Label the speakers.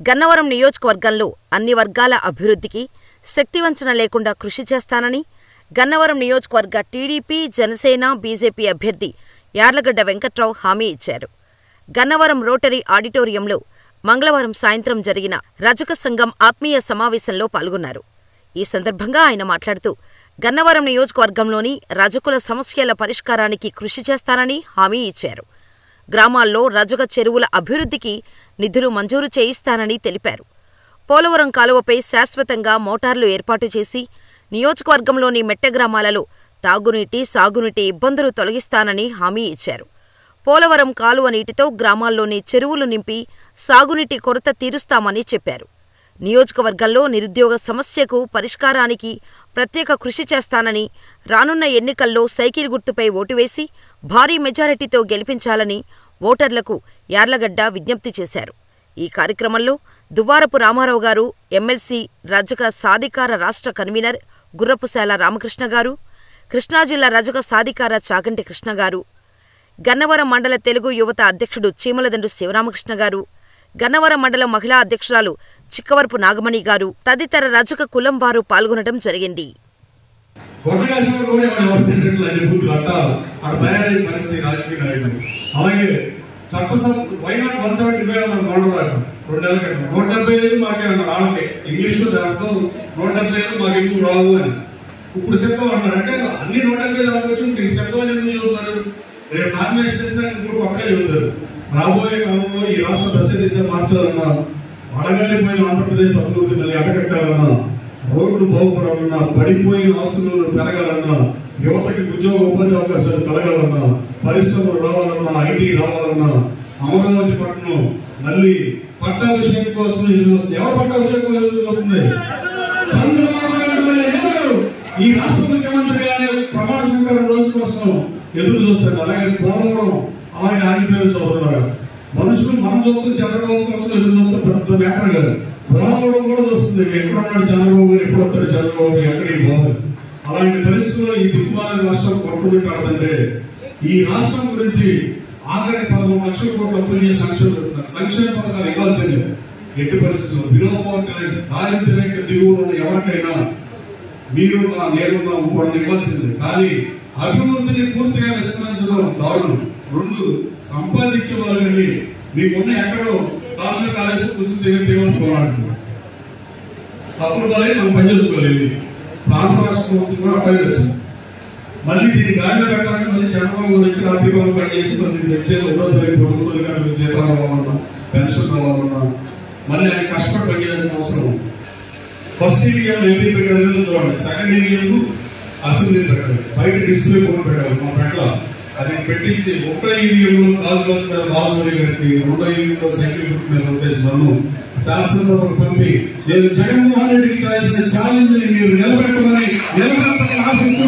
Speaker 1: గన్నవరం నియోజకవర్గంలో అన్ని వర్గాల అభివృద్ధికి శక్తివంచన లేకుండా కృషి చేస్తానని గన్నవరం నియోజకవర్గ టీడీపీ, జనసేన, బీజేపీ అభ్యర్థి యార్లగడ్డ వెంకట్రావు హామీ ఇచ్చారు. గన్నవరం రోటరీ ఆడిటోరియంలో మంగళవారం సాయంత్రం జరిగిన రజక సంఘం ఆత్మీయ సమావేశంలో పాల్గొన్నారు. ఈ సందర్భంగా ఆయన మాట్లాడుతూ గన్నవరం నియోజకవర్గంలోని రజకుల సమస్యల పరిష్కారానికి కృషి చేస్తానని హామీ ఇచ్చారు. గ్రామాల్లో రజక చెరువుల అభివృద్ధికి నిధులు మంజూరు చేయిస్తానని తెలిపారు. పోలవరం కాలువపై శాశ్వతంగా మోటార్లు ఏర్పాటు చేసి నియోజకవర్గంలోని మెట్ట గ్రామాలలో తాగునీటి, సాగునీటి ఇబ్బందులు తొలగిస్తానని హామీ ఇచ్చారు. పోలవరం కాలువ నీటితో గ్రామాల్లోని చెరువులు నింపి సాగునీటి కొరత తీరుస్తామని చెప్పారు. నియోజకవర్గంలో నిరుద్యోగ సమస్యకు పరిష్కారానికి ప్రత్యేక కృషి చేస్తానని, రానున్న ఎన్నికల్లో సైకిల్ గుర్తుపై ఓటు వేసి భారీ మెజారిటీతో గెలిపించాలని ఓటర్లకు యార్లగడ్డ విజ్ఞప్తి చేశారు. ఈ కార్యక్రమంలో దువ్వారపు రామారావు గారు, ఎమ్మెల్సీ రజక సాధికార రాష్ట్ర కన్వీనర్ గుర్రపుశాల రామకృష్ణ గారు, కృష్ణా జిల్లా రజక సాధికార చాగంటి కృష్ణ గారు, గన్నవరం మండల తెలుగు యువత అధ్యక్షుడు చీమలదండు శివరామకృష్ణ గారు, గన్నవరం మండల మహిళా అధ్యక్షురాలు చిక్కవరపు నాగమణి గారు తదితర రజక కులం వారు పాల్గొనడం జరిగింది.
Speaker 2: ఇప్పుడు శబ్దం అన్నారంటే అన్ని 175 ఈ శబ్దాలు ఎందుకు చదువుతున్నారు? రేపు నామినేషన్ కూడా పక్కగా చదువుతారు. రాబోయే కాలంలో ఈ రాష్ట్ర దశ మార్చాలన్నా, అడగాలిపోయిన ఆంధ్రప్రదేశ్ అభివృద్ధి మళ్ళీ అటకెక్కాలన్నా, రోడ్లు బాగుపడాలన్నా, పడిపోయిన ఆస్తులు పెరగాలన్నా, యువతకి ఉద్యోగ ఉపాధి అవకాశాలు కలగాలన్నా, పరిశ్రమలు రావాలన్నా, ఐటీ రావాలన్నా, అమరావతి పట్టణం మళ్ళీ పట్టాభిషేకం కోసం ఎవరు పట్టాభిషేకం ఎదుగుతుంది? చంద్రబాబు నాయుడు ఈ రాష్ట్ర ముఖ్యమంత్రి గారి ప్రమాణ స్వీకారం రోజు కోసం ఎదురు చూస్తారు. అలాగే పోలవరం అలాగే ఆగిపోయిన చదువుతున్నారు. మనుషులు మన చదువుతూ చంద్రబాబు కోసం ఎదురు చూస్తే పెద్ద మ్యాటర్ కాదు. పోలవరం కూడా వస్తుంది. ఎక్కడున్నాడు చంద్రబాబు గారు, ఎప్పుడు వస్తారు చంద్రబాబు గారు, ఎక్కడికి పోవాలి? అలాంటి పరిస్థితుల్లో ఈ దిక్కుమాల రాష్ట్రం కొట్టుకుని కాదంటే ఈ రాష్ట్రం గురించి ఆఖరి 13 లక్షల కోట్ల అప్పులు చేసి సంక్షేమ పథకాలు ఇవ్వాల్సిందే. ఎట్టి పరిస్థితుల్లో బిలో పవర్టీ దారిద్ర్య దిగువలో ఉన్న ఎవరికైనా మీరు నేనున్నా ఇంకోటి ఇవ్వాల్సిందే. కానీ అభివృద్ధిని పూర్తిగా విస్మరించడం దారుణం. 2 సంపాదించే వాళ్ళు కానీ మీకున్న ఎక్కడో దాని మీద ఆలోచన కూర్చొని తీవ్రపోవాలంటున్నారు. తప్పుడు దాని మనం పనిచేసుకోలేదు. ఆంధ్ర రాష్ట్రం కూడా పనిచేస్తాం. మళ్ళీ దీన్ని గాలిలో పెట్టడానికి మళ్ళీ చంద్రబాబు గురించి రాత్రి పనిచేసి దీన్ని సెట్ చేసి ప్రభుత్వం జీతాలు రావాలన్నా, పెన్షన్ రావాలన్నా మళ్ళీ ఆయన కష్టపడి పనిచేయాల్సిన అవసరం. ఫస్ట్ ఈవీఎం ఏపీ పెట్టాలి, చూడండి. సెకండ్ ఈవీఎం అసెంబ్లీ పెట్టాలి, బయట డిస్ప్లే బోర్డు పెట్టాలి. మా పెట్ట అది పెట్టించి 1 ఈవీఎంలో రాజువారి గారికి, 2 ఈవీఎంలో సెకండ్ మీద వచ్చేసి నన్ను శాసనసభకు పంపి నేను జగన్మోహన్ రెడ్డికి చేసిన ఛాలెంజ్ ని మీరు నిలబెట్టమని ఆశిస్తూ